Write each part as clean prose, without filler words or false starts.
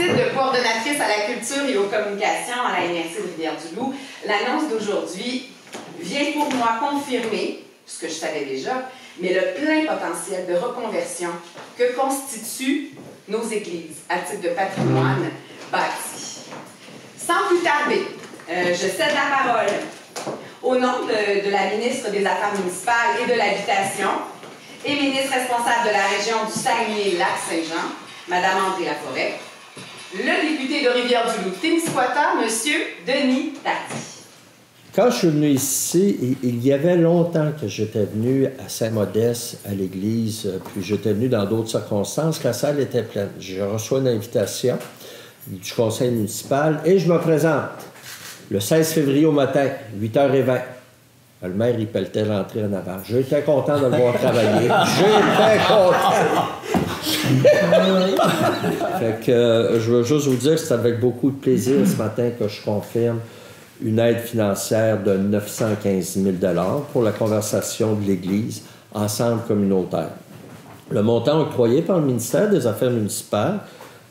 titre de coordonnatrice à la culture et aux communications à la MRC de Rivière-du-Loup, l'annonce d'aujourd'hui vient pour moi confirmer, ce que je savais déjà, mais le plein potentiel de reconversion que constituent nos églises à titre de patrimoine bâti. Sans plus tarder, je cède la parole au nom de la ministre des Affaires municipales et de l'Habitation et ministre responsable de la région du Saguenay-Lac-Saint-Jean, Mme André Laforêt, le député de Rivière-du-Loup-Témiscouata, M. Denis Tardy. Quand je suis venu ici, il y avait longtemps que j'étais venu à Saint-Modeste, à l'église, puis j'étais venu dans d'autres circonstances, quand la salle était pleine. Je reçois une invitation du conseil municipal et je me présente le 16 février au matin, 8h20. Le maire, il pelletait l'entrée en avant. J'étais content de le voir travailler. J'étais content! Fait que je veux juste vous dire que c'est avec beaucoup de plaisir ce matin que je confirme une aide financière de 915 000 $ pour la conversation de l'Église Ensemble communautaire. Le montant octroyé par le ministère des Affaires municipales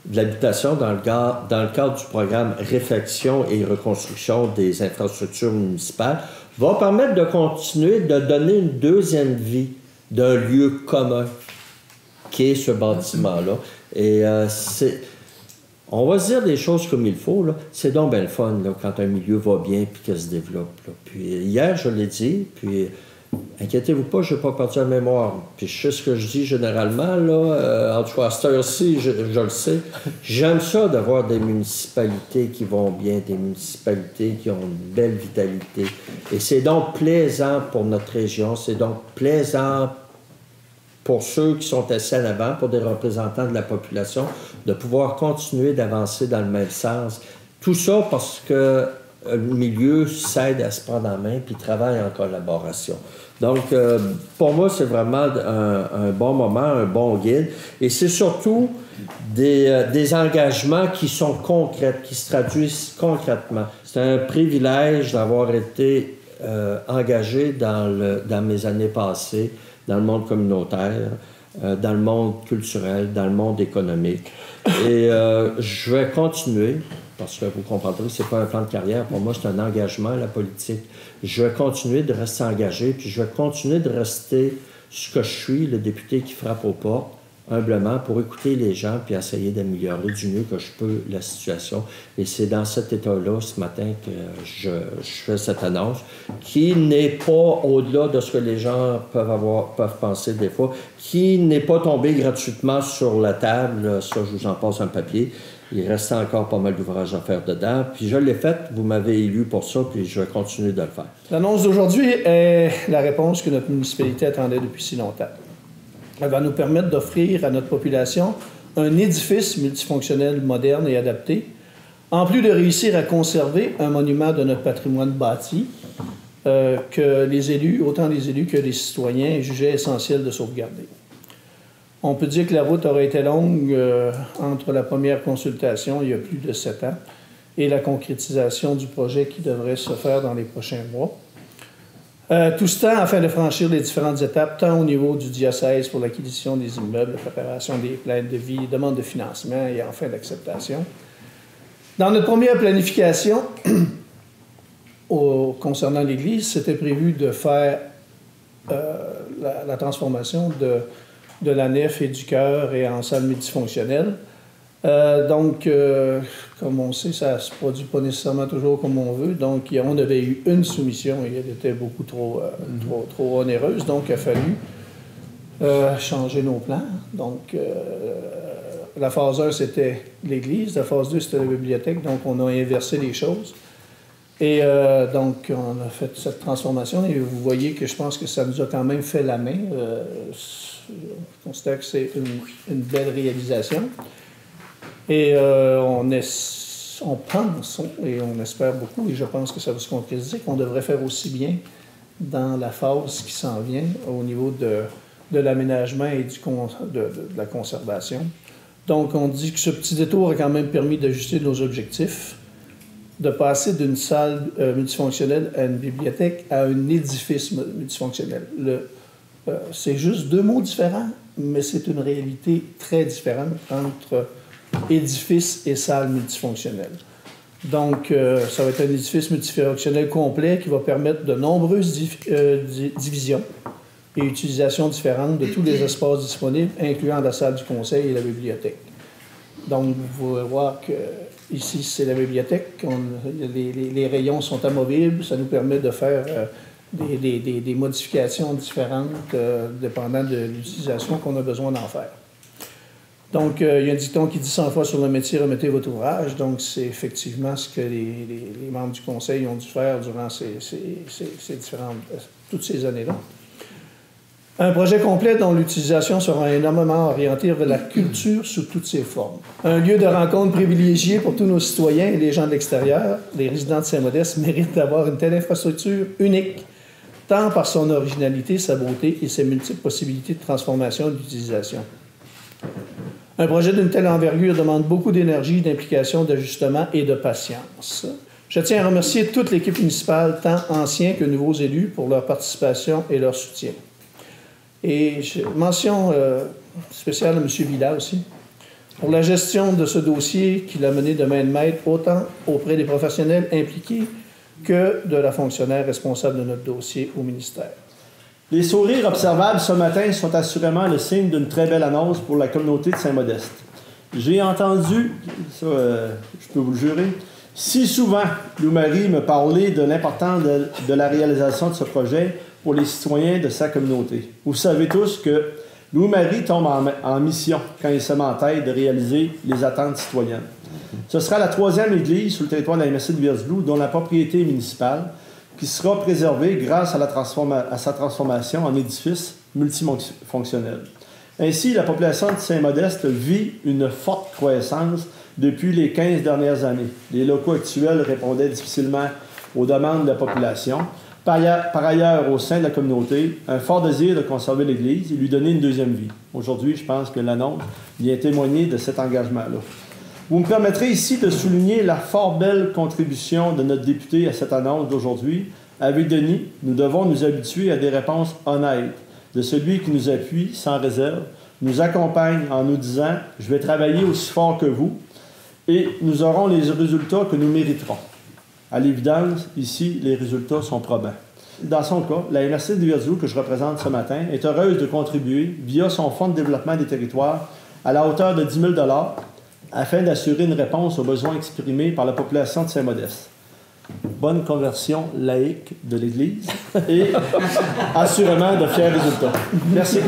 de l'Habitation dans le cadre du programme Réfection et reconstruction des infrastructures municipales va permettre de continuer de donner une deuxième vie d'un lieu commun qui est ce bâtiment-là. Et on va se dire des choses comme il faut, là. C'est donc bien le fun là, quand un milieu va bien et qu'il se développe. Là. Puis hier, je l'ai dit, puis inquiétez-vous pas, je n'ai pas perdu la mémoire. Puis je sais ce que je dis généralement, là, en tout cas à cette heure-ci, je le sais. J'aime ça de voir des municipalités qui vont bien, des municipalités qui ont une belle vitalité. Et c'est donc plaisant pour notre région, c'est donc plaisant pour ceux qui sont assis en avant, pour des représentants de la population, de pouvoir continuer d'avancer dans le même sens. Tout ça parce que le milieu s'aide à se prendre en main puis travaille en collaboration. Donc, pour moi, c'est vraiment un bon moment, un bon guide. Et c'est surtout des engagements qui sont concrets, qui se traduisent concrètement. C'est un privilège d'avoir été engagé dans mes années passées, dans le monde communautaire, dans le monde culturel, dans le monde économique. Et je vais continuer, parce que vous comprendrez, c'est pas un plan de carrière. Pour moi, c'est un engagement à la politique. Je vais continuer de rester engagé, puis je vais continuer de rester ce que je suis, le député qui frappe aux portes, humblement, pour écouter les gens, puis essayer d'améliorer du mieux que je peux la situation. Et c'est dans cet état-là, ce matin, que je fais cette annonce, qui n'est pas au-delà de ce que les gens peuvent penser des fois, qui n'est pas tombé gratuitement sur la table. Ça, je vous en passe un papier. Il reste encore pas mal d'ouvrages à faire dedans. Puis je l'ai fait, vous m'avez élu pour ça, puis je vais continuer de le faire. L'annonce d'aujourd'hui est la réponse que notre municipalité attendait depuis si longtemps. Elle va nous permettre d'offrir à notre population un édifice multifonctionnel moderne et adapté, en plus de réussir à conserver un monument de notre patrimoine bâti que les élus, autant les élus que les citoyens, jugeaient essentiel de sauvegarder. On peut dire que la route aurait été longue entre la première consultation, il y a plus de 7 ans, et la concrétisation du projet qui devrait se faire dans les prochains mois. Tout ce temps afin de franchir les différentes étapes, tant au niveau du diocèse pour l'acquisition des immeubles, la préparation des plaintes de vie, demande de financement et enfin l'acceptation. Dans notre première planification, concernant l'Église, c'était prévu de faire la transformation de la nef et du chœur et en salle multifonctionnelle. Donc, comme on sait, ça ne se produit pas nécessairement toujours comme on veut. Donc, on avait eu une soumission et elle était beaucoup trop onéreuse. Donc, il a fallu changer nos plans. Donc, la phase 1, c'était l'église. La phase 2, c'était la bibliothèque. Donc, on a inversé les choses. Et donc, on a fait cette transformation. Et vous voyez que je pense que ça nous a quand même fait la main. Je considère que c'est une belle réalisation. Et on pense et on espère beaucoup, et je pense que ça va se concrétiser, qu'on devrait faire aussi bien dans la phase qui s'en vient au niveau de l'aménagement et de la conservation. Donc, on dit que ce petit détour a quand même permis d'ajuster nos objectifs, de passer d'une salle multifonctionnelle à une bibliothèque à un édifice multifonctionnel. C'est juste deux mots différents, mais c'est une réalité très différente entre édifice et salle multifonctionnelles. Donc, ça va être un édifice multifonctionnel complet qui va permettre de nombreuses divisions et utilisations différentes de tous les espaces disponibles, incluant la salle du conseil et la bibliothèque. Donc, vous pouvez voir que ici, c'est la bibliothèque. Les rayons sont amovibles. Ça nous permet de faire des modifications différentes dépendant de l'utilisation qu'on a besoin d'en faire. Donc, il y a un dicton qui dit 100 fois sur le métier, remettez votre ouvrage. Donc, c'est effectivement ce que les membres du conseil ont dû faire durant toutes ces années-là. Un projet complet dont l'utilisation sera énormément orientée vers la culture sous toutes ses formes. Un lieu de rencontre privilégié pour tous nos citoyens et les gens de l'extérieur. Les résidents de Saint-Modeste méritent d'avoir une telle infrastructure unique, tant par son originalité, sa beauté et ses multiples possibilités de transformation et d'utilisation. Un projet d'une telle envergure demande beaucoup d'énergie, d'implication, d'ajustement et de patience. Je tiens à remercier toute l'équipe municipale, tant anciens que nouveaux élus, pour leur participation et leur soutien. Et mention spéciale à M. Villa aussi, pour la gestion de ce dossier qu'il a mené de main de maître, autant auprès des professionnels impliqués que de la fonctionnaire responsable de notre dossier au ministère. Les sourires observables ce matin sont assurément le signe d'une très belle annonce pour la communauté de Saint-Modeste. J'ai entendu, ça, je peux vous le jurer, si souvent Louis-Marie me parlait de l'importance de la réalisation de ce projet pour les citoyens de sa communauté. Vous savez tous que Louis-Marie tombe en mission quand il se met en tête de réaliser les attentes citoyennes. Ce sera la 3e église sur le territoire de la MRC de Rivière-du-Loup dont la propriété est municipale, qui sera préservée grâce à sa transformation en édifice multifonctionnel. Ainsi, la population de Saint-Modeste vit une forte croissance depuis les 15 dernières années. Les locaux actuels répondaient difficilement aux demandes de la population. Par ailleurs, au sein de la communauté, un fort désir de conserver l'Église et lui donner une deuxième vie. Aujourd'hui, je pense que l'annonce vient témoigner de cet engagement-là. Vous me permettrez ici de souligner la fort belle contribution de notre député à cette annonce d'aujourd'hui. Avec Denis, nous devons nous habituer à des réponses honnêtes de celui qui nous appuie sans réserve, nous accompagne en nous disant « Je vais travailler aussi fort que vous et nous aurons les résultats que nous mériterons ». À l'évidence, ici, les résultats sont probants. Dans son cas, la MRC de Rivière-du-Loup, que je représente ce matin, est heureuse de contribuer, via son Fonds de développement des territoires, à la hauteur de 10 000 $ afin d'assurer une réponse aux besoins exprimés par la population de Saint-Modeste. Bonne conversion laïque de l'Église et assurément de fiers résultats. Merci.